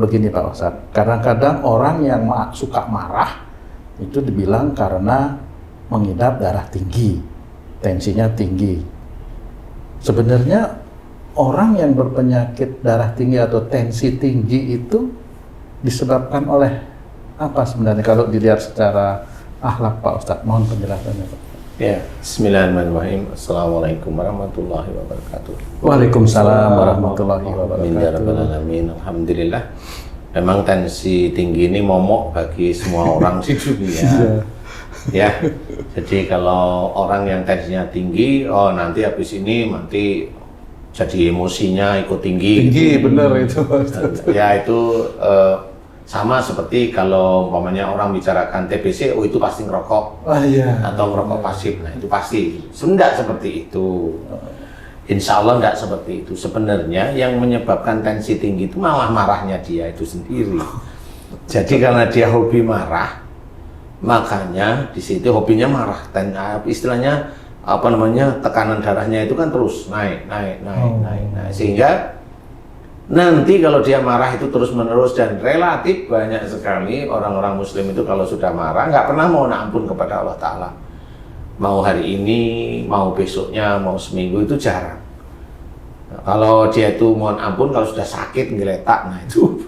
begini Pak Ustadz, kadang-kadang orang yang suka marah itu dibilang karena mengidap darah tinggi, tensinya tinggi. Sebenarnya orang yang berpenyakit darah tinggi atau tensi tinggi itu disebabkan oleh apa sebenarnya kalau dilihat secara akhlak Pak Ustadz? Mohon penjelasannya Pak. Ya, bismillahirrahmanirrahim. Assalamualaikum warahmatullahi wabarakatuh. Waalaikumsalam warahmatullahi wabarakatuh. Alhamdulillah. Memang tensi tinggi ini momok bagi semua orang di dunia. Ya, jadi kalau orang yang tensinya tinggi, oh nanti habis ini nanti jadi emosinya ikut tinggi. Tinggi, benar itu. Ya itu sama seperti kalau umpamanya orang bicarakan TBC, oh itu pasti ngerokok, atau ngerokok pasif. Nah itu pasti. Tidak seperti itu. Insya Allah tidak seperti itu. Sebenarnya yang menyebabkan tensi tinggi itu malah marahnya dia itu sendiri. Jadi karena dia hobi marah, makanya di situ hobinya marah. Dan istilahnya apa namanya, tekanan darahnya itu kan terus naik, sehingga nanti kalau dia marah itu terus menerus, dan relatif banyak sekali orang-orang muslim itu kalau sudah marah nggak pernah mohon ampun kepada Allah Ta'ala. Mau hari ini, mau besoknya, mau seminggu itu jarang. Nah, kalau dia itu mohon ampun kalau sudah sakit ngeletak, nah itu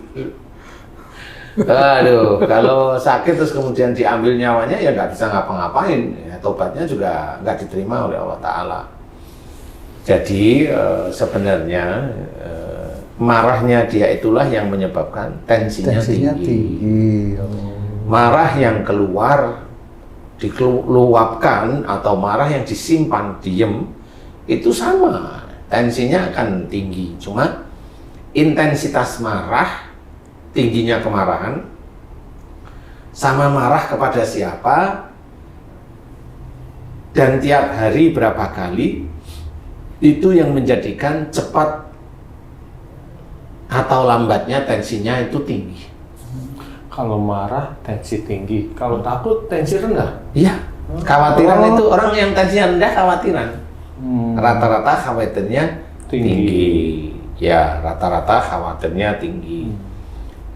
aduh, kalau sakit terus kemudian diambil nyawanya ya nggak bisa ngapa-ngapain, ya, tobatnya juga nggak diterima oleh Allah Ta'ala. Jadi sebenarnya marahnya dia itulah yang menyebabkan tensinya tinggi. Marah yang keluar, dikeluapkan, atau marah yang disimpan, diem, itu sama, tensinya akan tinggi. Cuma intensitas marah, tingginya kemarahan, sama marah kepada siapa, dan tiap hari berapa kali, itu yang menjadikan cepat atau lambatnya tensinya itu tinggi. Kalau marah tensi tinggi, kalau takut tensi rendah. Iya, khawatiran itu orang yang tensinya rendah khawatiran. Rata-rata khawatirnya tinggi. Ya, rata-rata khawatirnya tinggi.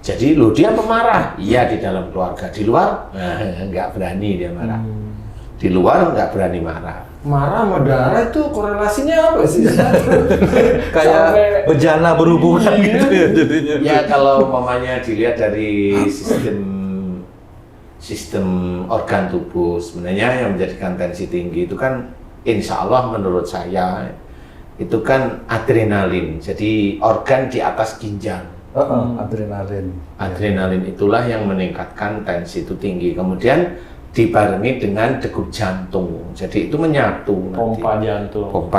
Jadi lo dia pemarah, iya di dalam keluarga, di luar nggak berani dia marah. Di luar nggak berani marah. Marah sama darah itu korelasinya apa sih? Kayak bejana berhubungan gitu ya jadinya. Ya kalau umpamanya dilihat dari sistem organ tubuh, sebenarnya yang menjadikan tensi tinggi itu kan insya Allah menurut saya itu kan adrenalin. Jadi organ di atas ginjal. Adrenalin itulah yang meningkatkan tensi itu tinggi. Kemudian dibarengi dengan degup jantung, jadi itu menyatu. Pompa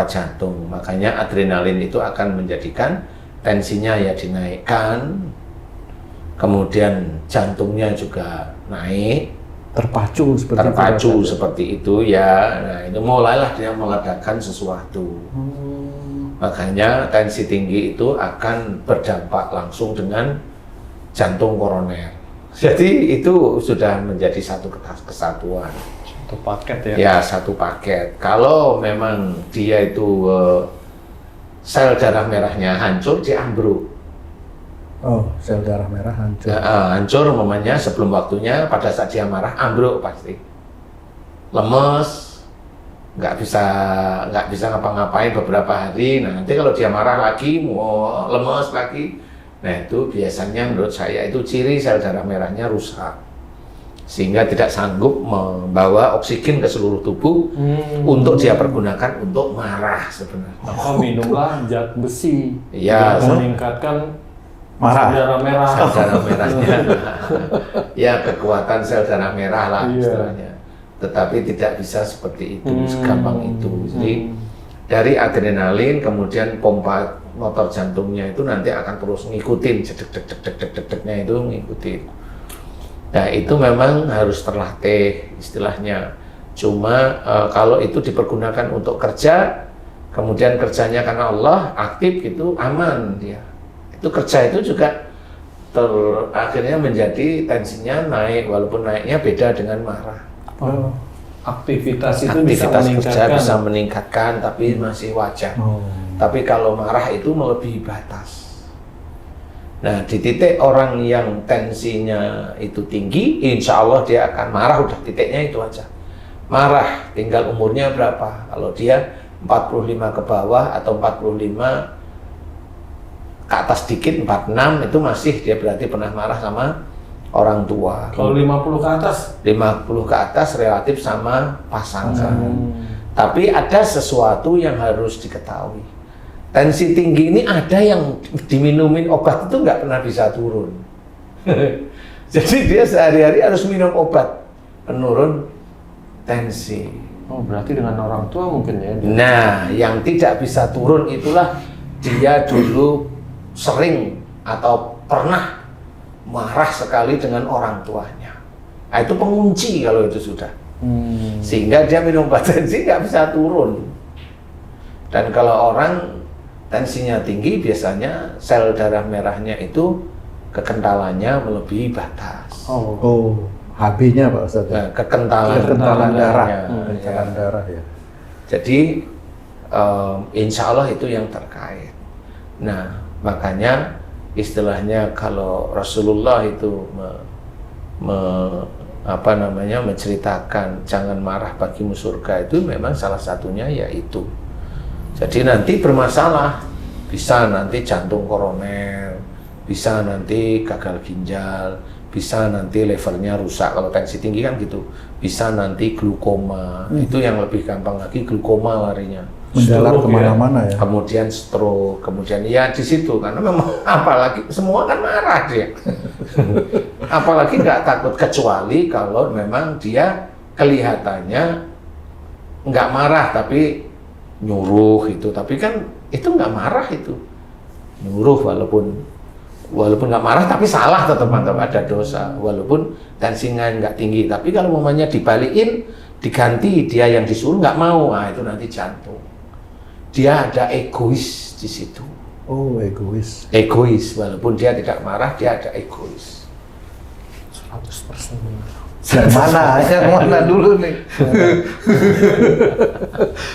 jantung. Makanya adrenalin itu akan menjadikan tensinya ya dinaikkan, kemudian jantungnya juga naik, terpacu seperti itu ya. Nah itu mulailah dia meledakan sesuatu. Makanya tensi tinggi itu akan berdampak langsung dengan jantung koroner. Jadi itu sudah menjadi satu kesatuan. Satu paket ya? Ya, satu paket. Kalau memang dia itu sel darah merahnya hancur, dia ambruk. Oh, sel darah merah hancur. Hancur umpamanya sebelum waktunya, pada saat dia marah, ambruk pasti. Lemes, nggak bisa ngapa-ngapain beberapa hari. Nah, nanti kalau dia marah lagi, mau lemes lagi. Nah itu biasanya menurut saya itu ciri sel darah merahnya rusak, sehingga tidak sanggup membawa oksigen ke seluruh tubuh untuk dia pergunakan untuk marah sebenarnya. Maka minumlah zat besi, ya, meningkatkan sel darah merah. Sel darah merahnya, ya kekuatan sel darah merah lah istilahnya. Tetapi tidak bisa seperti itu, segampang itu. Jadi dari adrenalin kemudian pompa motor jantungnya itu nanti akan terus ngikutin jedek-jedek-jedek-jedeknya itu ngikutin. Nah itu memang harus terlatih istilahnya. Cuma kalau itu dipergunakan untuk kerja, kemudian kerjanya karena Allah aktif itu aman dia. Itu kerja itu juga akhirnya menjadi tensinya naik, walaupun naiknya beda dengan marah. Aktivitas itu kerja bisa meningkatkan tapi masih wajar. Tapi kalau marah itu melebihi batas. Nah, di titik orang yang tensinya itu tinggi, insya Allah dia akan marah, udah titiknya itu aja. Marah, tinggal umurnya berapa. Kalau dia 45 ke bawah atau 45 ke atas dikit, 46, itu masih dia berarti pernah marah sama orang tua. Kalau 50 ke atas? 50 ke atas relatif sama pasangan. Tapi ada sesuatu yang harus diketahui. Tensi tinggi ini ada yang diminumin obat itu nggak pernah bisa turun. Jadi dia sehari-hari harus minum obat penurun tensi. Oh, berarti dengan orang tua mungkin ya? Nah, yang tidak bisa turun itulah dia dulu sering atau pernah marah sekali dengan orang tuanya. Nah, itu pengunci kalau itu sudah. Sehingga dia minum obat tensi nggak bisa turun. Dan kalau orang tensinya tinggi, biasanya sel darah merahnya itu kekentalannya melebihi batas. HB-nya Pak Ustadz. Nah, kekentalan darah. Kekentalan darah ya. Jadi insya Allah itu yang terkait. Nah, makanya istilahnya kalau Rasulullah itu menceritakan jangan marah bagimu surga, itu memang salah satunya yaitu. Jadi nanti bermasalah, bisa nanti jantung koroner, bisa nanti gagal ginjal, bisa nanti levernya rusak kalau tensi tinggi kan gitu, bisa nanti glukoma, itu yang lebih gampang lagi, glukoma larinya. Mendalam kemana-mana ya. Kemudian stroke, kemudian ya di situ karena memang apalagi semua kan marah dia. Apalagi nggak takut, kecuali kalau memang dia kelihatannya nggak marah tapi nyuruh itu, tapi kan itu nggak marah, itu nyuruh walaupun nggak marah tapi salah, tetap ada dosa walaupun tensinya nggak tinggi. Tapi kalau momennya dibalikin, diganti dia yang disuruh nggak mau, nah itu nanti jantung. Dia ada egois di situ. Oh, egois. Egois, walaupun dia tidak marah, dia ada egois. 100% Yang mana? Yang mana dulu nih?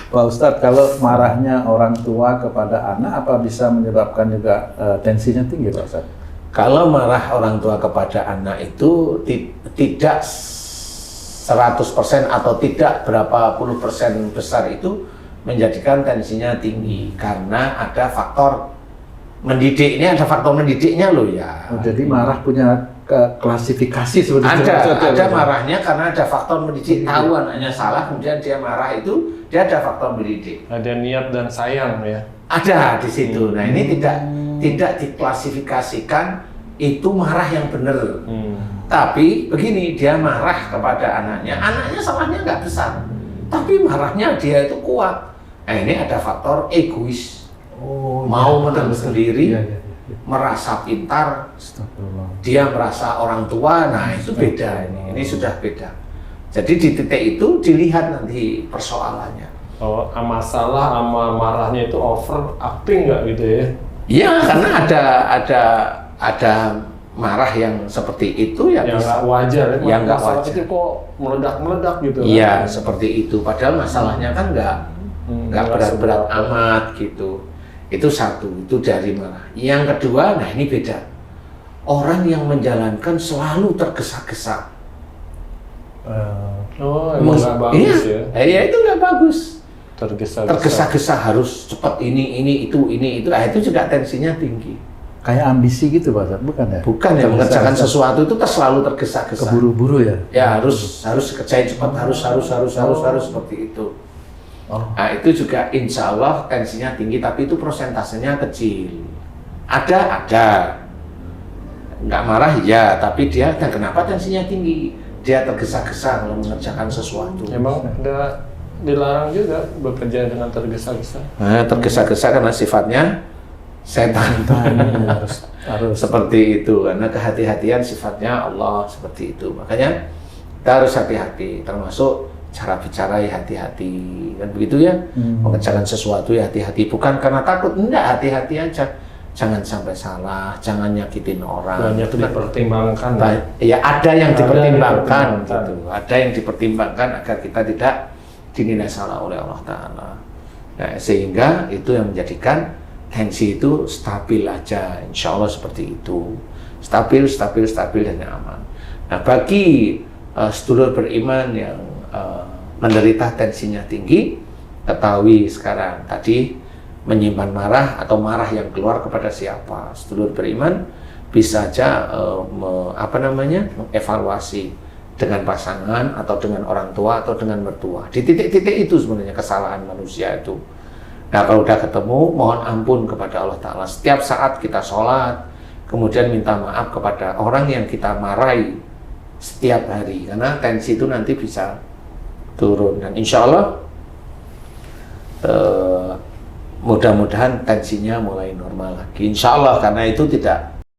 Pak Ustadz, kalau marahnya orang tua kepada anak, apa bisa menyebabkan juga tensinya tinggi Pak Ustadz? Kalau marah orang tua kepada anak itu tidak 100% atau tidak berapa puluh persen besar itu menjadikan tensinya tinggi, karena ada faktor mendidik. Ini ada faktor mendidiknya loh ya. Oh, jadi marah punya klasifikasi sebenarnya. Ada marahnya karena ada faktor mendidik, tahu anaknya salah kemudian dia marah, itu dia ada faktor mendidik. Ada niat dan sayang ya. Ada di situ. Nah, ini tidak diklasifikasikan itu marah yang benar. Tapi begini, dia marah kepada anaknya salahnya nggak besar, tapi marahnya dia itu kuat. Nah, ini ada faktor egois, mau menang sendiri, merasa pintar, dia merasa orang tua. Nah, itu beda, ini sudah beda. Jadi di titik itu dilihat nanti persoalannya. Oh, masalah sama marahnya itu overacting nggak gitu ya? Iya, karena ada marah yang seperti itu ya, yang nggak wajar, yang nggak wajar. Itu kok meledak-meledak gitu? Iya, seperti itu. Padahal masalahnya kan nggak berat-berat amat gitu. Itu satu, itu dari marah. Yang kedua, nah ini beda. Orang yang menjalankan selalu tergesa-gesa. Emang nggak bagus ya? Iya, itu nggak bagus. Tergesa-gesa harus cepat ini itu. Nah, itu juga tensinya tinggi. Kayak ambisi gitu Pak Ustadz, bukan ya? Bukan ya, mengerjakan sesuatu itu selalu tergesa-gesa. Keburu-buru ya? Ya harus kerjain cepat, harus seperti itu. Nah, itu juga insya Allah tensinya tinggi, tapi itu persentasenya kecil. Ada. Nggak marah ya, tapi dia, dan kenapa tensinya tinggi? Dia tergesa-gesa kalau mengerjakan sesuatu. Emang ada dilarang juga bekerja dengan tergesa-gesa? Nah, tergesa-gesa karena sifatnya setan. harus seperti itu, karena kehati-hatian sifatnya Allah seperti itu. Makanya kita harus hati-hati, termasuk cara bicara ya hati-hati, kan begitu ya. Mengerjakan sesuatu ya hati-hati, bukan karena takut, enggak, hati-hati aja. Jangan sampai salah, jangan nyakitin orang. Banyak dipertimbangkan. Ya ada yang dipertimbangkan gitu. Ada yang dipertimbangkan agar kita tidak dinilai salah oleh Allah Ta'ala. Nah, sehingga itu yang menjadikan tensi itu stabil aja, insya Allah seperti itu. Stabil dan aman. Nah, bagi sedulur beriman yang menderita tensinya tinggi, ketahui sekarang tadi menyimpan marah atau marah yang keluar kepada siapa. Sedulur beriman bisa aja mengevaluasi dengan pasangan atau dengan orang tua atau dengan mertua. Di titik-titik itu sebenarnya kesalahan manusia itu. Nah, kalau udah ketemu, mohon ampun kepada Allah Ta'ala. Setiap saat kita sholat, kemudian minta maaf kepada orang yang kita marahi setiap hari. Karena tensi itu nanti bisa turun. Dan insya Allah, mudah-mudahan tensinya mulai normal lagi. Insya Allah, karena itu tidak